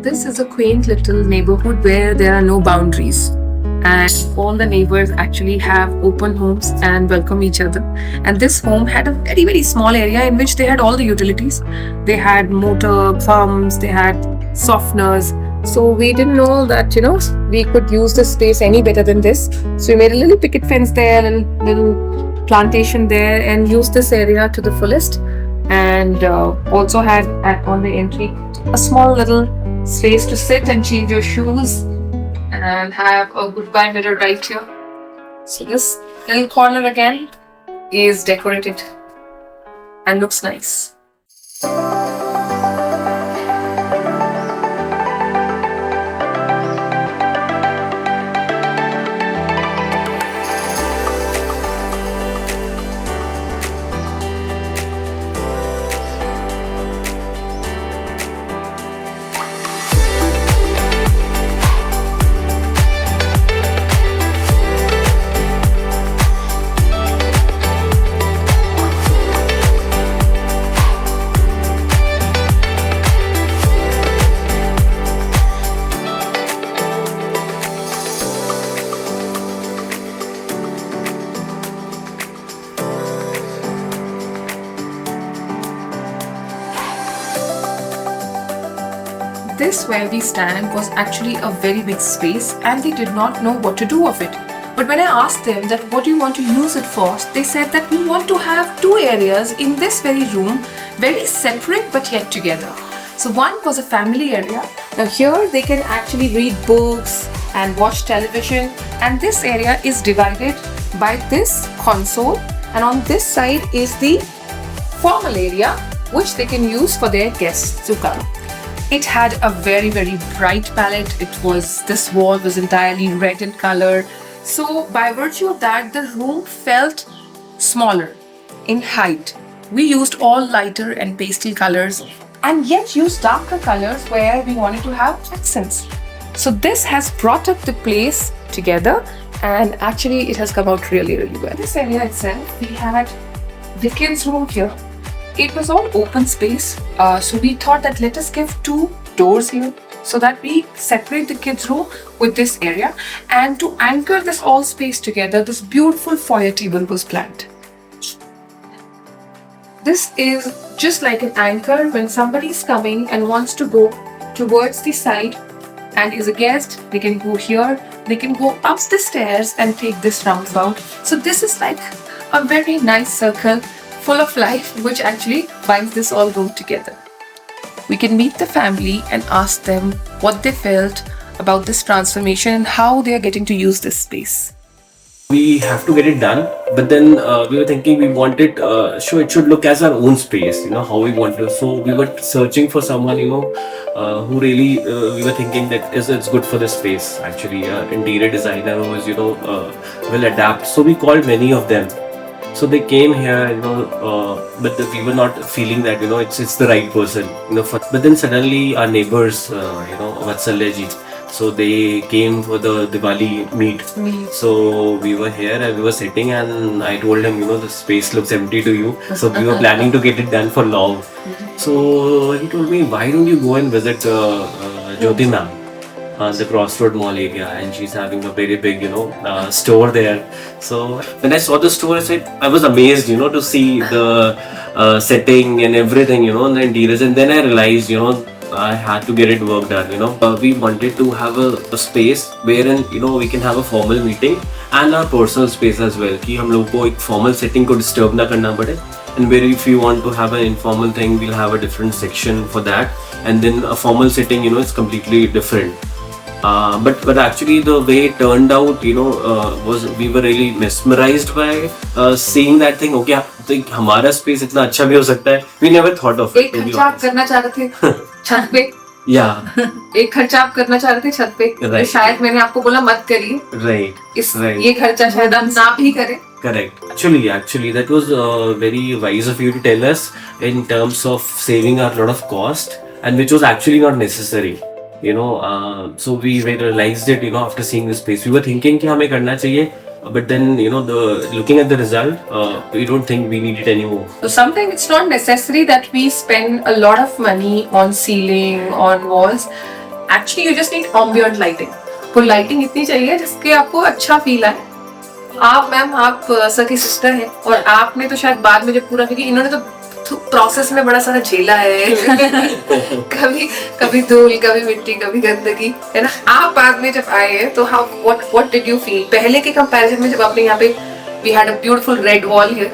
this is a quaint little neighborhood where there are no boundaries. And all the neighbors actually have open homes and welcome each other. And this home had a very, very small area in which they had all the utilities. They had motor pumps, they had softeners. So we didn't know that, we could use this space any better than this. So we made a little picket fence there and little plantation there and used this area to the fullest. And also had on the entry a small little space to sit and change your shoes and have a goodbye mirror right here. So this little corner again is decorated and looks nice. This where we stand was actually a very big space and they did not know what to do of it. But when I asked them that what do you want to use it for, they said that we want to have two areas in this very room, very separate but yet together. So one was a family area. Now here they can actually read books and watch television, and this area is divided by this console, and on this side is the formal area which they can use for their guests to come. It had a very, very bright palette. This wall was entirely red in color. So by virtue of that, the room felt smaller in height. We used all lighter and pastel colors and yet used darker colors where we wanted to have accents. So this has brought up the place together, and actually it has come out really, really well. This area itself, we had the kids' room here. It was all open space, so we thought that let us give two doors here so that we separate the kids' room with this area, and to anchor this all space together, this beautiful foyer table was planned. This is just like an anchor when somebody is coming and wants to go towards the side and is a guest. They can go here, they can go up the stairs and take this roundabout. So this is like a very nice circle full of life, which actually binds this all room together. We can meet the family and ask them what they felt about this transformation and how they are getting to use this space. We have to get it done, but then we were thinking we wanted, so it should look as our own space, how we want to. So we were searching for someone, who really, we were thinking that it's good for the space. Actually, interior designer who is, will adapt. So we called many of them. So they came here, but we were not feeling that, it's the right person, But then suddenly our neighbors, Vatsalya ji, so they came for the Diwali meet. So we were here and we were sitting, and I told him, the space looks empty to you. So we were planning to get it done for long. So he told me, why don't you go and visit Jyoti ma'am? The Crossroad Mall area, and she's having a very big, store there. So when I saw the store, I was amazed, to see the setting and everything, and the interiors. And then I realized, I had to get it work done, we wanted to have a space wherein, we can have a formal meeting and our personal space as well. कि हम लोगों को एक formal setting को disturb ना करना पड़े. And where if you want to have an informal thing, we'll have a different section for that. And then a formal setting, is completely different. But actually the way it turned out, was we were really mesmerized by seeing that thing. Okay, तो हमारा space इतना अच्छा भी हो सकता है. We never thought of it. एक खर्चा आप करना चाह रहे थे छत पे. एक खर्चा आप करना चाह रहे थे छत पे. तो शायद मैंने आपको बोला मत करिए. Right. ये खर्चा शायद आप ना भी करें. Correct. Actually, that was very wise of you to tell us in terms of saving a lot of cost, and which was actually not necessary. So we realized it, after seeing this space. We were thinking कि हमें करना चाहिए, but then looking at the result, we don't think we need it anymore. So sometimes it's not necessary that we spend a lot of money on ceiling, on walls. Actually, you just need ambient lighting. तो lighting इतनी चाहिए जिसके आपको अच्छा feel आए. आप ma'am, आप sir की सिस्टर हैं और आपने तो शायद बाद में जब पूरा, क्योंकि इन्होंने तो प्रोसेस में बड़ा सारा झेला है. कभी कभी धूल, कभी मिट्टी, कभी गंदगी, है ना. आप बाद में जब आए हैं तो how what did you feel पहले के कंपैरिजन में, जब आपने यहाँ पे we had a beautiful red wall here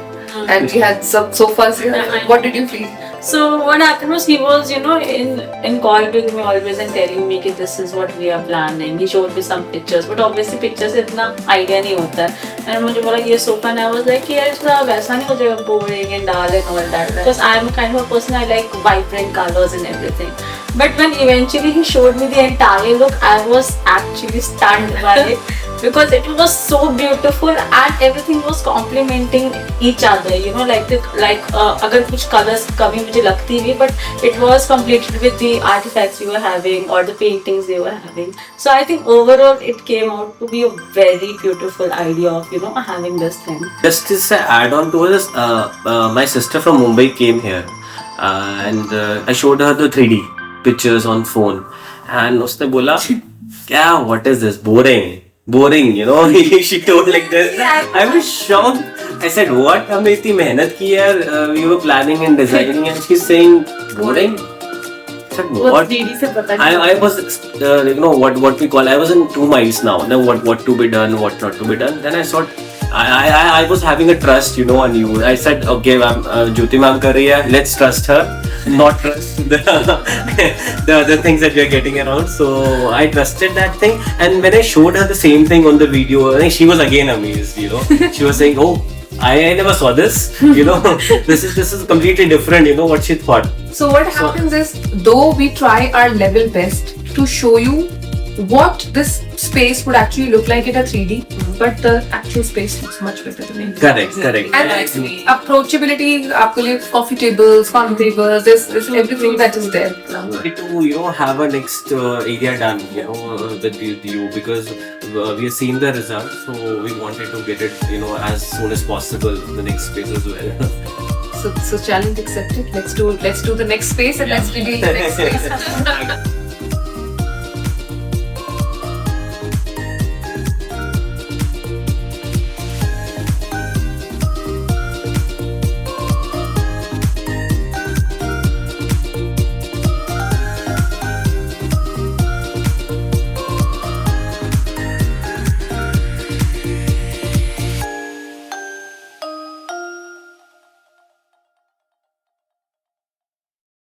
and we had some sofas here. What did you feel? So what happened was, he was, you know, in call with me always and telling me that this is what we are planning. He showed me some pictures, but obviously pictures से इतना idea नहीं होता है. And मुझे बोला ये sofa, and I was like यार इसका वैसा नहीं हो जाएगा, boring and dull and all that. Because I am kind of a person, I like vibrant colors and everything. But when eventually he showed me the entire look, I was actually stunned by it. Because it was so beautiful and everything was complementing each other, you know, like अगर कुछ colors कभी मुझे लगती भी, but it was completed with the artifacts you were having or the paintings they were having. So I think overall it came out to be a very beautiful idea of, you know, having this thing. Just this add on to this, my sister from Mumbai came here and I showed her the 3D pictures on phone and उसने बोला क्या, what is this, boring, you know. She told like this. I was shocked. I said, what? हमने इतनी मेहनत की यार, we were planning and designing and she's saying boring. I said, what? I was, you know, what we call, I was in two minds now. Now what to be done, what not to be done. Then I thought, I was having a trust, you know, on you. I said, okay, ma'am, Jyoti ma'am kar rahi hai, let's trust her, not trust the other things that we are getting around. So I trusted that thing, and when I showed her the same thing on the video, I think she was again amazed, you know. She was saying, oh, I never saw this, you know. this is completely different, you know, what she thought. So what happens is, though we try our level best to show you what this space would actually look like in a 3D, but the actual space looks much better than it. Correct. And approachability, आपके लिए coffee tables, farm tables, there's everything that is there. To, you know, have a next area done, you know, with you, because we have seen the result, so we wanted to get it, you know, as soon as possible, the next space as well. So challenge accepted. Let's do the next space and let's reveal the next space.